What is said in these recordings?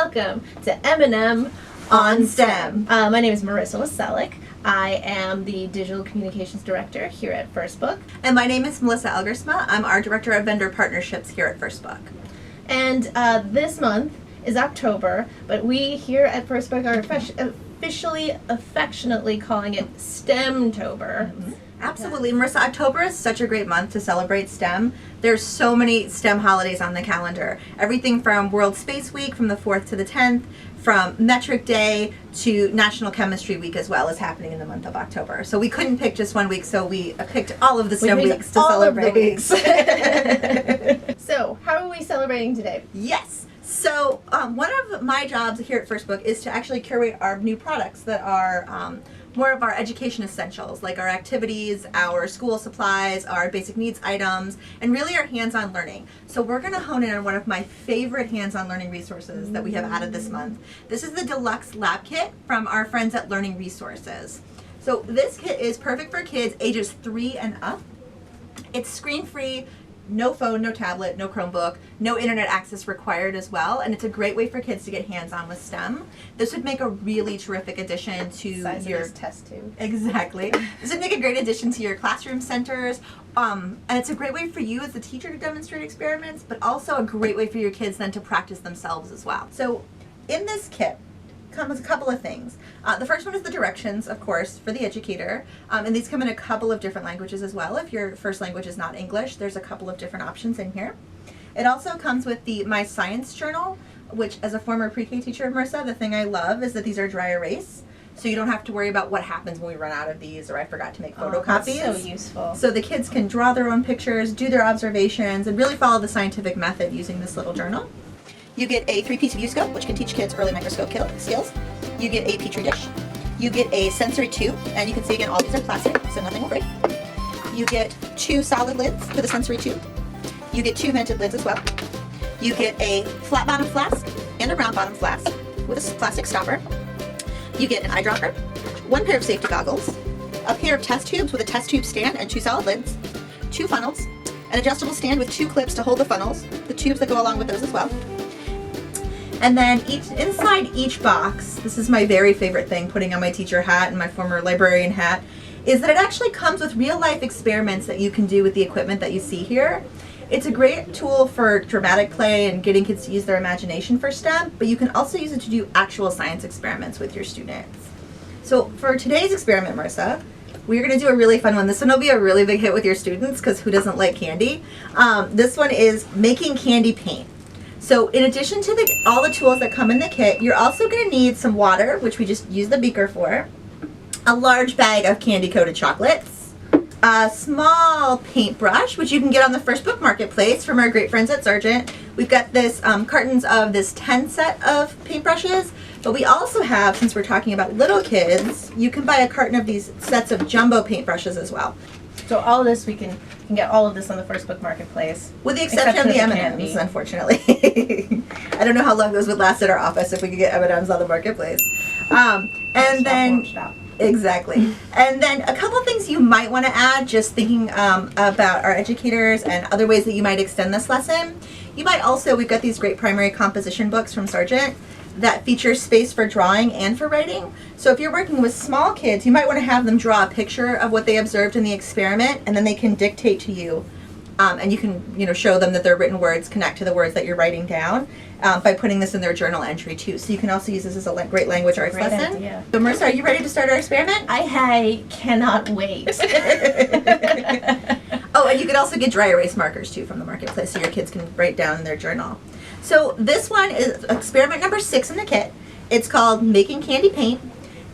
welcome to M&M on STEM. My name is Marissa Waselik. I am the Digital Communications Director here at First Book. And my name is Melissa Elgersma. I'm our Director of Vendor Partnerships here at First Book. And this month is October, but we here at First Book are officially, affectionately calling it STEMtober. Mm-hmm. Absolutely. Marissa, October is such a great month to celebrate STEM. There's so many STEM holidays on the calendar. Everything from World Space Week from the 4th to the 10th, from Metric Day to National Chemistry Week as well is happening in the month of October. So we couldn't pick just one week, so we picked all of the STEM weeks to celebrate. So, how are we celebrating today? Yes. So one of my jobs here at First Book is to actually curate our new products that are more of our education essentials, like our activities, our school supplies, our basic needs items, and really our hands-on learning. So we're going to hone in on one of my favorite hands-on learning resources that we have added this month. This is the Deluxe Lab Kit from our friends at Learning Resources. So this kit is perfect for kids ages 3 and up. It's screen-free, no phone, no tablet, no Chromebook, no internet access required as well, and it's a great way for kids to get hands-on with STEM. This would make a really terrific addition to your test tube. Exactly. This would make a great addition to your classroom centers, and it's a great way for you as a teacher to demonstrate experiments, but also a great way for your kids then to practice themselves as well. So in this kit comes a couple of things. The first one is the directions, of course, for the educator, and these come in a couple of different languages as well. If your first language is not English, there's a couple of different options in here. It also comes with the My Science Journal, which as a former pre-K teacher, Marissa, the thing I love is that these are dry erase, so you don't have to worry about what happens when we run out of these or I forgot to make photocopies. That's so useful. So the kids can draw their own pictures, do their observations, and really follow the scientific method using this little journal. You get a 3-piece view scope, which can teach kids early microscope skills. You get a petri dish. You get a sensory tube, and you can see again all these are plastic, so nothing will break. You get 2 solid lids for the sensory tube. You get 2 vented lids as well. You get a flat bottom flask and a round bottom flask with a plastic stopper. You get an eyedropper, 1 pair of safety goggles, a pair of test tubes with a test tube stand and 2 solid lids, 2 funnels, an adjustable stand with 2 clips to hold the funnels, the tubes that go along with those as well. And then inside each box, this is my very favorite thing, putting on my teacher hat and my former librarian hat, is that it actually comes with real life experiments that you can do with the equipment that you see here. It's a great tool for dramatic play and getting kids to use their imagination for STEM, but you can also use it to do actual science experiments with your students. So for today's experiment, Marissa, we're going to do a really fun one. This one will be a really big hit with your students because who doesn't like candy? This one is making candy paint. So in addition to all the tools that come in the kit, you're also going to need some water, which we just use the beaker for, a large bag of candy-coated chocolates, a small paintbrush, which you can get on the First Book Marketplace from our great friends at Sargent. We've got this cartons of this 10 set of paintbrushes, but we also have, since we're talking about little kids, you can buy a carton of these sets of jumbo paintbrushes as well. So all of this, we can get all of this on the First Book Marketplace. With the exception of the M&Ms, unfortunately. I don't know how long those would last at our office if we could get M&Ms on the Marketplace. And then, exactly. And then a couple things you might want to add, just thinking about our educators and other ways that you might extend this lesson. You might also, we've got these great primary composition books from Sargent that feature space for drawing and for writing. So if you're working with small kids, you might want to have them draw a picture of what they observed in the experiment, and then they can dictate to you, and you can show them that their written words connect to the words that you're writing down by putting this in their journal entry too. So you can also use this as a great language arts lesson. Idea. So Marissa, are you ready to start our experiment? I cannot wait. Oh, and you could also get dry erase markers too from the Marketplace so your kids can write down in their journal. So this one is experiment number 6 in the kit. It's called Making Candy Paint.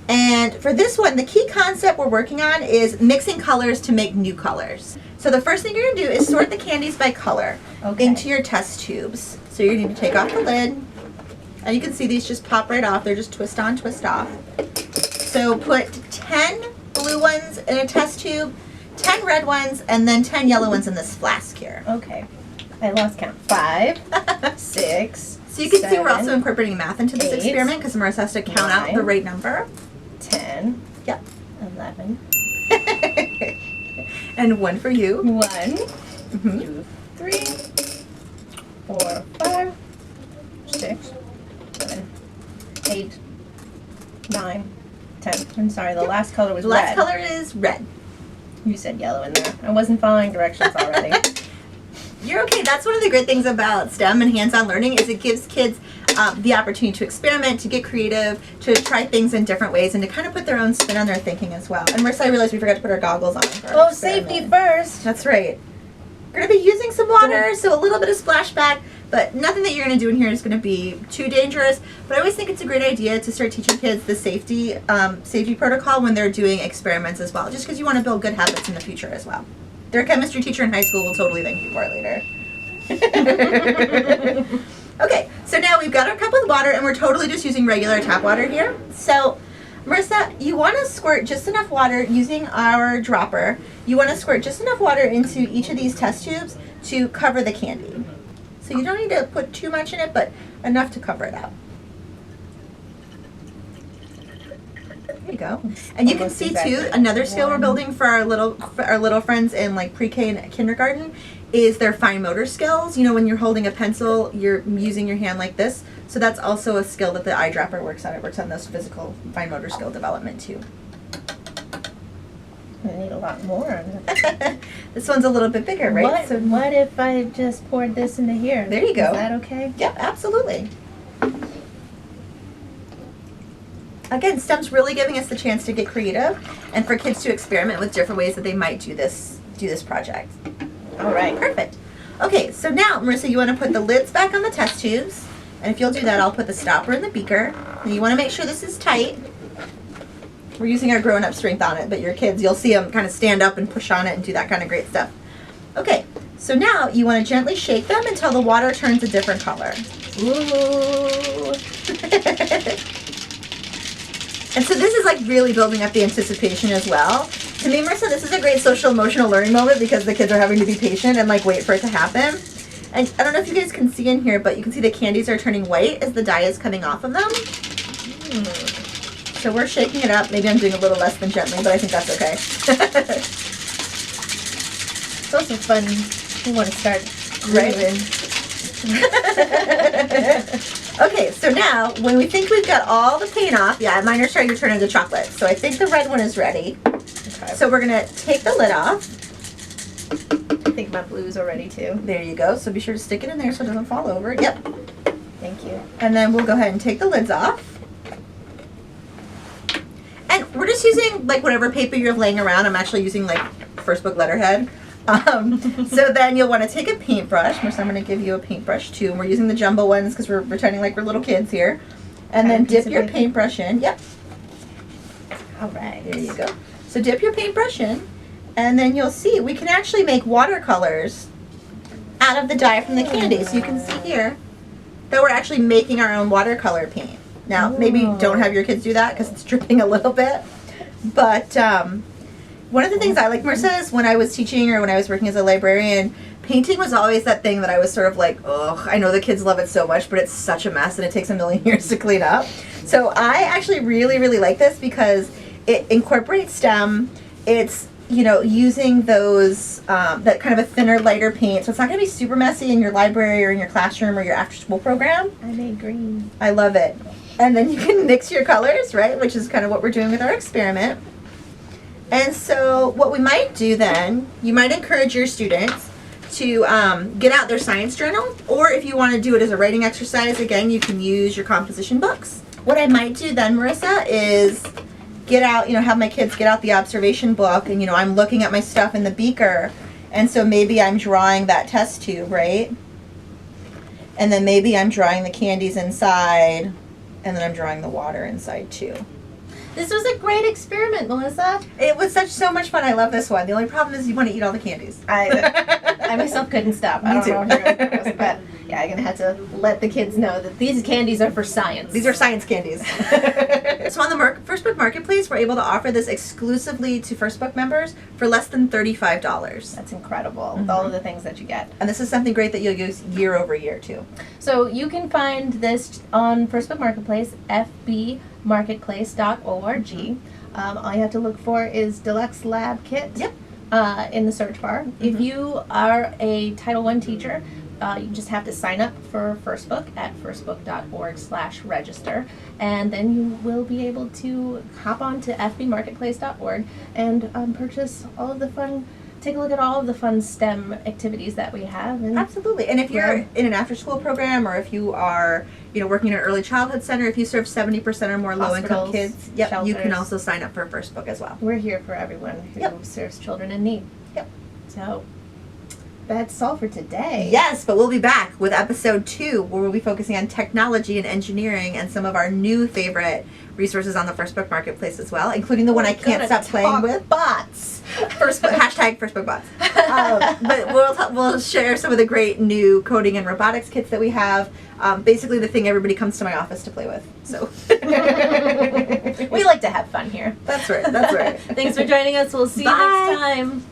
And for this one, the key concept we're working on is mixing colors to make new colors. So the first thing you're going to do is sort the candies by color into your test tubes. So you're going to take off the lid. And you can see these just pop right off. They're just twist on, twist off. So put 10 blue ones in a test tube, 10 red ones, and then 10 yellow ones in this flask here. Okay. I lost count. 5, 6. So you can see we're also incorporating math into this experiment because Marissa has to count out the right number. 10. Yep. 11. And 1 for you. 1, 2, 3, 4, 5, 6, 7, 8, 9, 10. I'm sorry, the last color was The red. last color is red. You said yellow in there. I wasn't following directions already. You're okay. That's one of the great things about STEM and hands-on learning is it gives kids the opportunity to experiment, to get creative, to try things in different ways, and to kind of put their own spin on their thinking as well. And Marissa, I realized we forgot to put our goggles on. For our experiment. Safety first. That's right. We're going to be using some water, so a little bit of splashback, but nothing that you're going to do in here is going to be too dangerous. But I always think it's a great idea to start teaching kids the safety protocol when they're doing experiments as well, just because you want to build good habits in the future as well. Their chemistry teacher in high school will totally thank you for it later. Okay, so now we've got our cup with water, and we're totally just using regular tap water here. So, Marissa, you want to squirt just enough water using our dropper. You want to squirt just enough water into each of these test tubes to cover the candy. So you don't need to put too much in it, but enough to cover it up. There you go. And you can see too, another skill we're building for our little friends in like pre-K and kindergarten is their fine motor skills. You know, when you're holding a pencil, you're using your hand like this. So that's also a skill that the eyedropper works on. It works on those physical fine motor skill development too. I need a lot more. This one's a little bit bigger, right? What if I just poured this into here? There you go. Is that okay? Yep, absolutely. Again, STEM's really giving us the chance to get creative and for kids to experiment with different ways that they might do this project. All right. Perfect. Okay, so now, Marissa, you want to put the lids back on the test tubes. And if you'll do that, I'll put the stopper in the beaker. And you want to make sure this is tight. We're using our grown-up strength on it, but your kids, you'll see them kind of stand up and push on it and do that kind of great stuff. Okay, so now you want to gently shake them until the water turns a different color. Ooh. And so this is like really building up the anticipation as well. To me, Marissa, this is a great social emotional learning moment because the kids are having to be patient and like wait for it to happen. And I don't know if you guys can see in here, but you can see the candies are turning white as the dye is coming off of them. So we're shaking it up. Maybe I'm doing a little less than gently, but I think that's okay. It's also fun. You want to start Right. Okay, so now when we think we've got all the paint off, yeah, mine are starting to turn into chocolate. So I think the red one is ready. Okay. So we're gonna take the lid off. I think my blues are ready too. There you go. So be sure to stick it in there so it doesn't fall over. Yep. Thank you. And then we'll go ahead and take the lids off. And we're just using like whatever paper you're laying around. I'm actually using like first book letterhead. So then you'll want to take a paintbrush. So I'm going to give you a paintbrush too. And we're using the jumbo ones because we're pretending like we're little kids here. And then dip your paintbrush in. Yep. All right. There you go. So dip your paintbrush in. And then you'll see we can actually make watercolors out of the dye from the candy. So you can see here that we're actually making our own watercolor paint. Now, maybe don't have your kids do that because it's dripping a little bit. But one of the things I like, Marissa, is when I was teaching or when I was working as a librarian, painting was always that thing that I was sort of like, ugh, I know the kids love it so much, but it's such a mess and it takes a million years to clean up. So I actually really, really like this because it incorporates STEM. It's, you know, using those, that kind of a thinner, lighter paint. So it's not going to be super messy in your library or in your classroom or your after-school program. I made green. I love it. And then you can mix your colors, right, which is kind of what we're doing with our experiment. And so what we might do then, you might encourage your students to get out their science journal, or if you want to do it as a writing exercise, again, you can use your composition books. What I might do then, Marissa, is get out, you know, have my kids get out the observation book, and, you know, I'm looking at my stuff in the beaker, and so maybe I'm drawing that test tube, right? And then maybe I'm drawing the candies inside, and then I'm drawing the water inside too. This was a great experiment, Melissa. It was so much fun. I love this one. The only problem is you want to eat all the candies. I myself couldn't stop. I don't know if you're going to but yeah, I'm going to have to let the kids know that these candies are for science. These are science candies. So on the First Book Marketplace, we're able to offer this exclusively to First Book members for less than $35. That's incredible, with all of the things that you get. And this is something great that you'll use year over year too. So you can find this on First Book Marketplace, fbmarketplace.org. All you have to look for is Deluxe Lab Kit. Yep. In the search bar. If you are a Title I teacher, You just have to sign up for First Book at firstbook.org/register, and then you will be able to hop on to fbmarketplace.org and purchase all of the fun. Take a look at all of the fun STEM activities that we have. And absolutely. And if you're in an after-school program, or if you are, working in an early childhood center, if you serve 70% or more low-income kids, you can also sign up for First Book as well. We're here for everyone who serves children in need. Yep. So that's all for today. Yes, but we'll be back with episode 2, where we'll be focusing on technology and engineering and some of our new favorite resources on the First Book Marketplace as well, including the one I can't stop playing with. Bots. Hashtag First Book Bots. But we'll share some of the great new coding and robotics kits that we have. Basically, the thing everybody comes to my office to play with. So we like to have fun here. That's right. That's right. Thanks for joining us. We'll see you next time.